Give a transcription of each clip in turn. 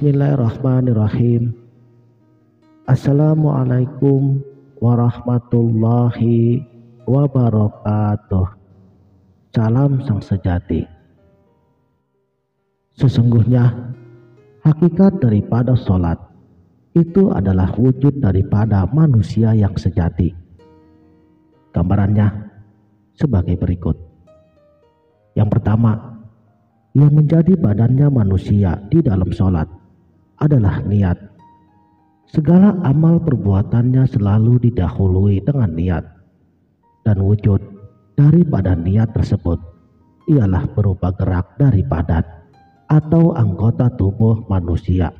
Bismillahirrahmanirrahim. Assalamualaikum warahmatullahi wabarakatuh. Salam sang sejati. Sesungguhnya hakikat daripada sholat itu adalah wujud daripada manusia yang sejati. Gambarannya sebagai berikut. Yang pertama, yang menjadi badannya manusia di dalam sholat adalah niat. Segala amal perbuatannya selalu didahului dengan niat, dan wujud daripada niat tersebut ialah berupa gerak dari badan atau anggota tubuh manusia.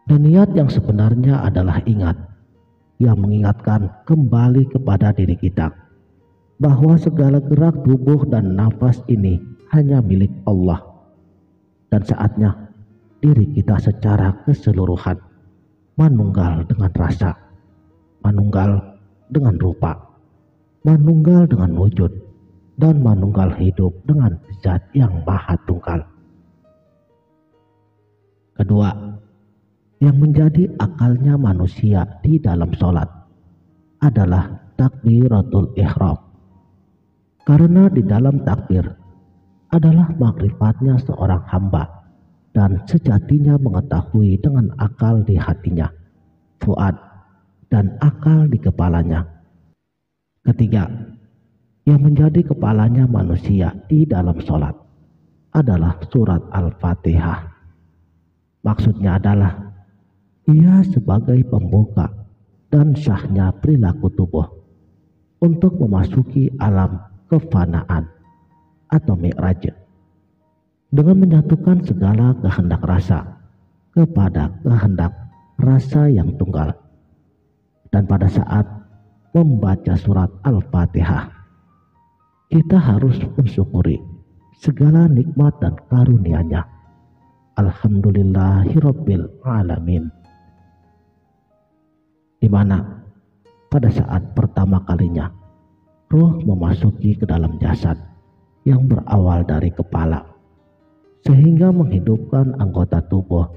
Dan niat yang sebenarnya adalah ingat, yang mengingatkan kembali kepada diri kita bahwa segala gerak tubuh dan nafas ini hanya milik Allah, dan saatnya diri kita secara keseluruhan manunggal dengan rasa, manunggal dengan rupa, manunggal dengan wujud, dan manunggal hidup dengan zat yang maha tunggal. Kedua, yang menjadi akalnya manusia di dalam sholat adalah takbiratul ihram, karena di dalam takbir adalah makrifatnya seorang hamba dan sejatinya mengetahui dengan akal di hatinya, fuad, dan akal di kepalanya. Ketiga, yang menjadi kepalanya manusia di dalam sholat adalah surat Al-Fatihah. Maksudnya adalah ia sebagai pembuka dan syahnya perilaku tubuh untuk memasuki alam kefanaan atau mi'raj, dengan menyatukan segala kehendak rasa kepada kehendak rasa yang tunggal. Dan pada saat membaca surat Al-Fatihah, kita harus mensyukuri segala nikmat dan karunia-Nya. Alhamdulillahirabbil alamin. Di mana pada saat pertama kalinya ruh memasuki ke dalam jasad yang berawal dari kepala, sehingga menghidupkan anggota tubuh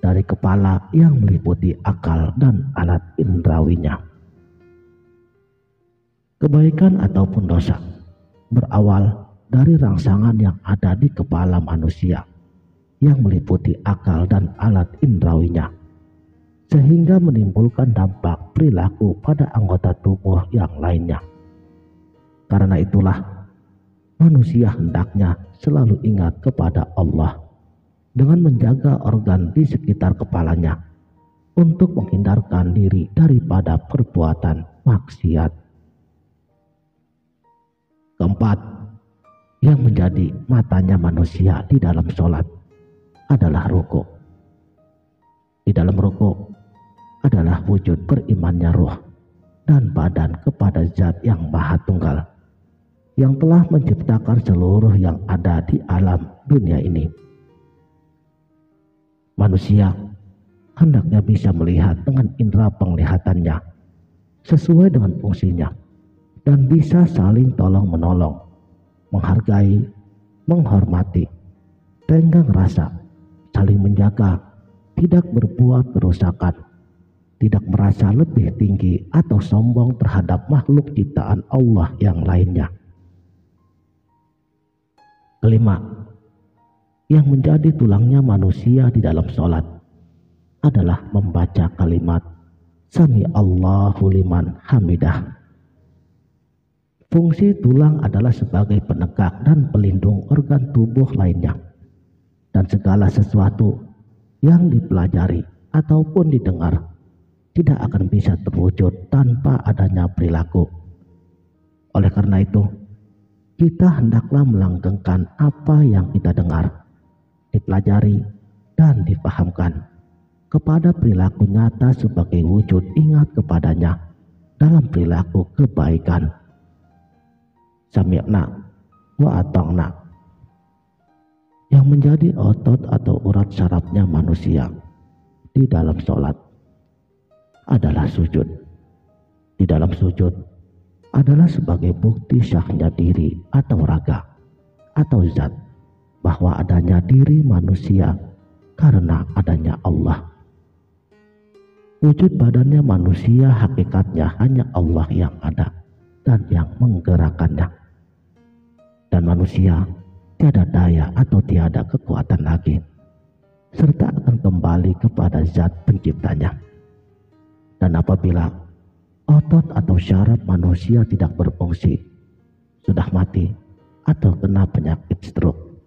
dari kepala yang meliputi akal dan alat indrawinya. Kebaikan ataupun dosa berawal dari rangsangan yang ada di kepala manusia yang meliputi akal dan alat indrawinya, sehingga menimbulkan dampak perilaku pada anggota tubuh yang lainnya. Karena itulah manusia hendaknya selalu ingat kepada Allah dengan menjaga organ di sekitar kepalanya untuk menghindarkan diri daripada perbuatan maksiat. Keempat, yang menjadi matanya manusia di dalam sholat adalah ruku. Di dalam ruku adalah wujud berimannya ruh dan badan kepada zat yang maha tunggal, yang telah menciptakan seluruh yang ada di alam dunia ini. Manusia hendaknya bisa melihat dengan indera penglihatannya sesuai dengan fungsinya, dan bisa saling tolong-menolong, menghargai, menghormati, tenggang rasa, saling menjaga, tidak berbuat kerusakan, tidak merasa lebih tinggi atau sombong terhadap makhluk ciptaan Allah yang lainnya. Kelima, yang menjadi tulangnya manusia di dalam sholat adalah membaca kalimat Sami Allahu liman hamidah. Fungsi tulang adalah sebagai penegak dan pelindung organ tubuh lainnya, dan segala sesuatu yang dipelajari ataupun didengar tidak akan bisa terwujud tanpa adanya perilaku. Oleh karena itu, kita hendaklah melanggengkan apa yang kita dengar, dipelajari, dan dipahamkan kepada perilaku nyata sebagai wujud ingat kepadanya dalam perilaku kebaikan. Sami'na wa ata'na. Yang menjadi otot atau urat syarafnya manusia di dalam sholat adalah sujud. Di dalam sujud adalah sebagai bukti syahnya diri atau raga atau zat bahwa adanya diri manusia karena adanya Allah. Wujud badannya manusia hakikatnya hanya Allah yang ada dan yang menggerakkannya. Dan manusia tiada daya atau tiada kekuatan lagi, serta akan kembali kepada zat penciptanya. Dan apabila otot atau syaraf manusia tidak berfungsi, sudah mati atau kena penyakit stroke,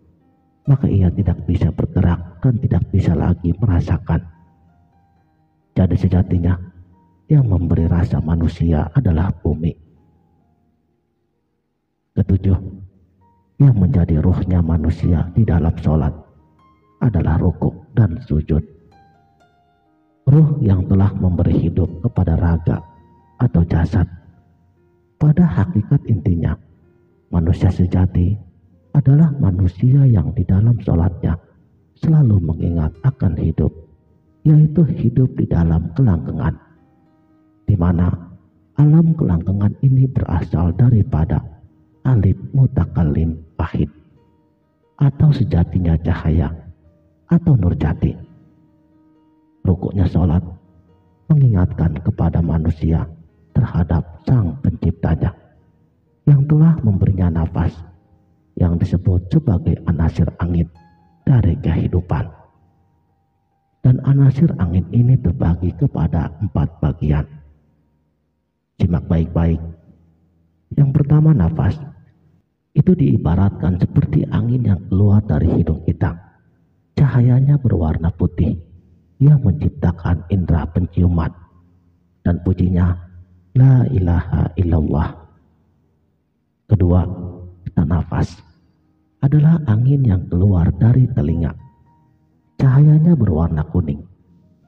maka ia tidak bisa bergerak dan tidak bisa lagi merasakan. Jadi sejatinya yang memberi rasa manusia adalah bumi. Ketujuh, yang menjadi ruhnya manusia di dalam sholat adalah rukuk dan sujud. Ruh yang telah memberi hidup kepada raga atau jasad. Pada hakikat intinya, manusia sejati adalah manusia yang di dalam sholatnya selalu mengingat akan hidup, yaitu hidup di dalam kelanggengan, di mana alam kelanggengan ini berasal daripada alif mutakallim wahid, atau sejatinya cahaya atau nur jati. Rukuknya sholat mengingatkan kepada manusia terhadap sang penciptanya yang telah memberinya nafas yang disebut sebagai anasir angin dari kehidupan. Dan anasir angin ini terbagi kepada 4 bagian. Simak baik-baik. Yang pertama, nafas. Itu diibaratkan seperti angin yang keluar dari hidung kita. Cahayanya berwarna putih yang menciptakan indera penciuman. Dan pujinya, la ilaha illallah. Kedua, nafas adalah angin yang keluar dari telinga. Cahayanya berwarna kuning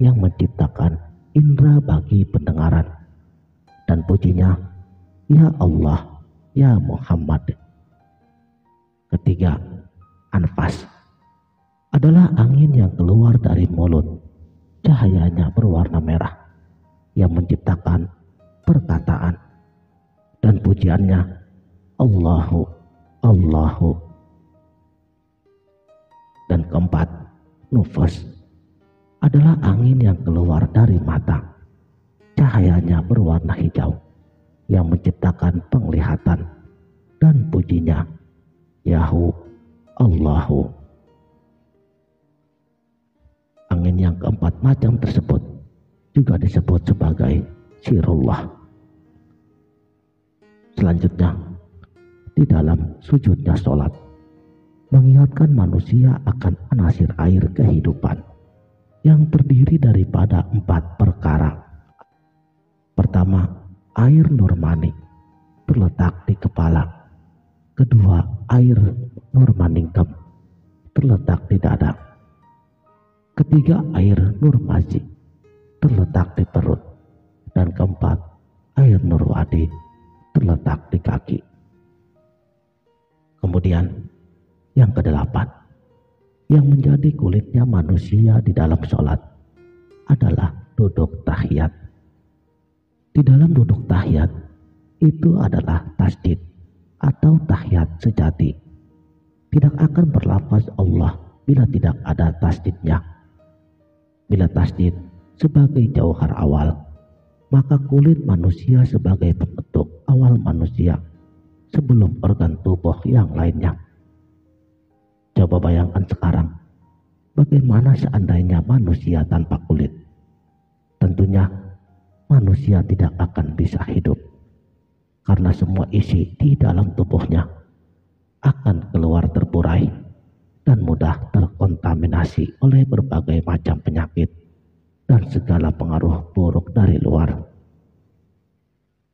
yang menciptakan indera bagi pendengaran. Dan pujinya, ya Allah, ya Muhammad. Ketiga, anfas adalah angin yang keluar dari mulut. Cahayanya berwarna merah yang menciptakan perkataan. Dan pujiannya, Allahu, Allahu. Dan keempat, nufus adalah angin yang keluar dari mata. Cahayanya berwarna hijau yang menciptakan penglihatan. Dan pujinya, Yahu, Allahu. Angin yang keempat macam tersebut juga disebut sebagai sirullah. Selanjutnya, di dalam sujudnya sholat, mengingatkan manusia akan anasir air kehidupan yang terdiri daripada 4 perkara. Pertama, air nur mani terletak di kepala. Kedua, air nur maningkem terletak di dada. Ketiga, air nur mazi terletak di perut. Dan keempat, air nur wadi terletak di kaki. Kemudian yang kedelapan, yang menjadi kulitnya manusia di dalam sholat adalah duduk tahiyat. Di dalam duduk tahiyat itu adalah tasdid atau tahiyat sejati. Tidak akan berlafaz Allah bila tidak ada tasdidnya. Bila tasdid sebagai jauhar awal, maka kulit manusia sebagai pembentuk awal manusia sebelum organ tubuh yang lainnya. Coba bayangkan sekarang, bagaimana seandainya manusia tanpa kulit? Tentunya manusia tidak akan bisa hidup, karena semua isi di dalam tubuhnya akan keluar terburai dan mudah terkontaminasi oleh berbagai macam penyakit dan segala pengaruh buruk dari luar.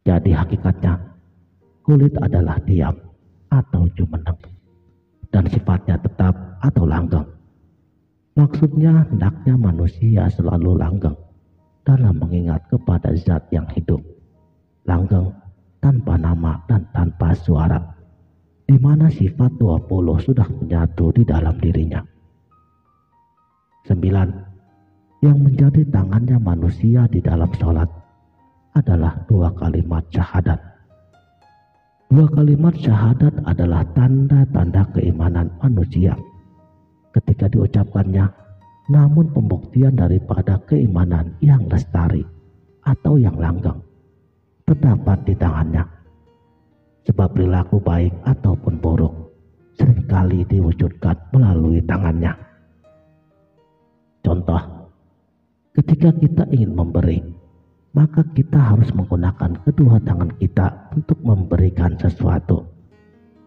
Jadi hakikatnya, kulit adalah diam atau jumeneng, dan sifatnya tetap atau langgeng. Maksudnya hendaknya manusia selalu langgeng dalam mengingat kepada zat yang hidup, langgeng tanpa nama dan tanpa suara, di mana sifat 20 sudah menyatu di dalam dirinya. 9. Yang menjadi tangannya manusia di dalam sholat adalah 2 kalimat syahadat. 2 kalimat syahadat adalah tanda-tanda keimanan manusia. Ketika diucapkannya, namun pembuktian daripada keimanan yang lestari atau yang langgeng terdapat di tangannya. Sebab perilaku baik ataupun buruk seringkali diwujudkan melalui tangannya. Contoh, ketika kita ingin memberi, maka kita harus menggunakan kedua tangan kita untuk memberikan sesuatu.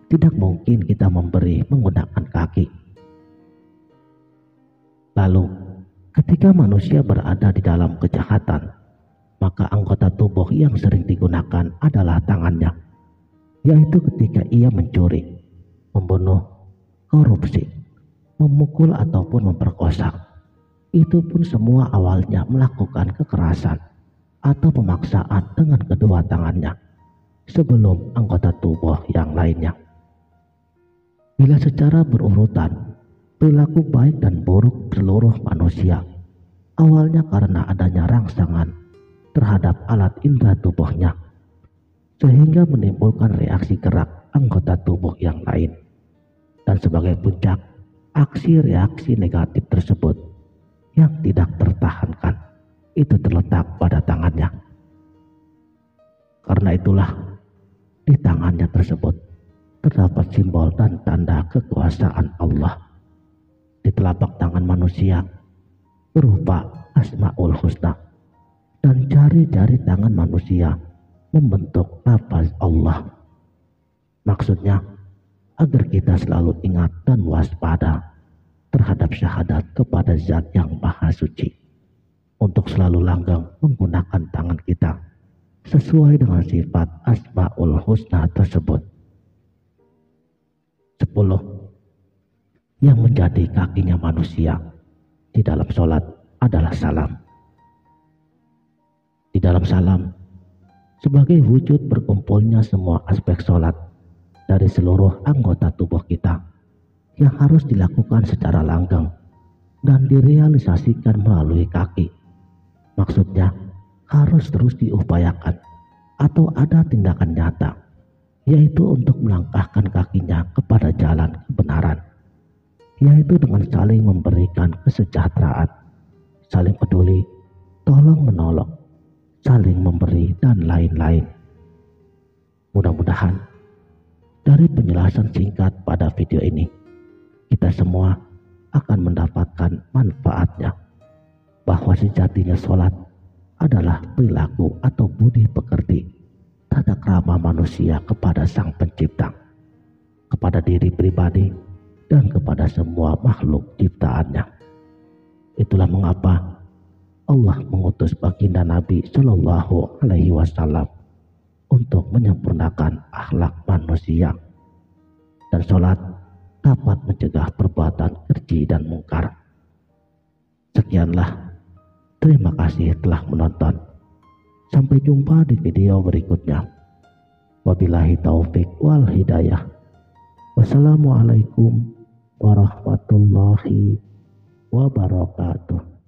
Tidak mungkin kita memberi menggunakan kaki. Lalu, ketika manusia berada di dalam kejahatan, maka anggota tubuh yang sering digunakan adalah tangannya, yaitu ketika ia mencuri, membunuh, korupsi, memukul ataupun memperkosa. Itu pun semua awalnya melakukan kekerasan atau pemaksaan dengan kedua tangannya sebelum anggota tubuh yang lainnya. Bila secara berurutan, perilaku baik dan buruk seluruh manusia awalnya karena adanya rangsangan terhadap alat indera tubuhnya, sehingga menimbulkan reaksi gerak anggota tubuh yang lain. Dan sebagai puncak, aksi reaksi negatif tersebut yang tidak tertahankan itu terletak pada tangannya. Karena itulah di tangannya tersebut terdapat simbol dan tanda kekuasaan Allah. Di telapak tangan manusia berupa Asmaul Husna, dan jari-jari tangan manusia membentuk lafaz Allah. Maksudnya agar kita selalu ingat dan waspada terhadap syahadat kepada Zat yang Maha Suci, untuk selalu langgeng menggunakan tangan kita sesuai dengan sifat Asmaul Husna tersebut. 10. Yang menjadi kakinya manusia di dalam sholat adalah salam. Di dalam salam, sebagai wujud berkumpulnya semua aspek sholat dari seluruh anggota tubuh kita, yang harus dilakukan secara langgeng dan direalisasikan melalui kaki. Maksudnya harus terus diupayakan atau ada tindakan nyata, yaitu untuk melangkahkan kakinya kepada jalan kebenaran, yaitu dengan saling memberikan kesejahteraan, saling peduli, tolong menolong, saling memberi, dan lain-lain. Mudah-mudahan dari penjelasan singkat pada video ini, kita semua akan mendapatkan manfaatnya, bahwa sejatinya sholat adalah perilaku atau budi pekerti tata krama manusia kepada Sang Pencipta, kepada diri pribadi, dan kepada semua makhluk ciptaannya. Itulah mengapa Allah mengutus baginda Nabi Shallallahu Alaihi Wasallam untuk menyempurnakan akhlak manusia, dan sholat dapat mencegah perbuatan keji dan mungkar. Sekianlah, terima kasih telah menonton. Sampai jumpa di video berikutnya. Wabillahi taufik wal hidayah. Wassalamualaikum warahmatullahi wabarakatuh.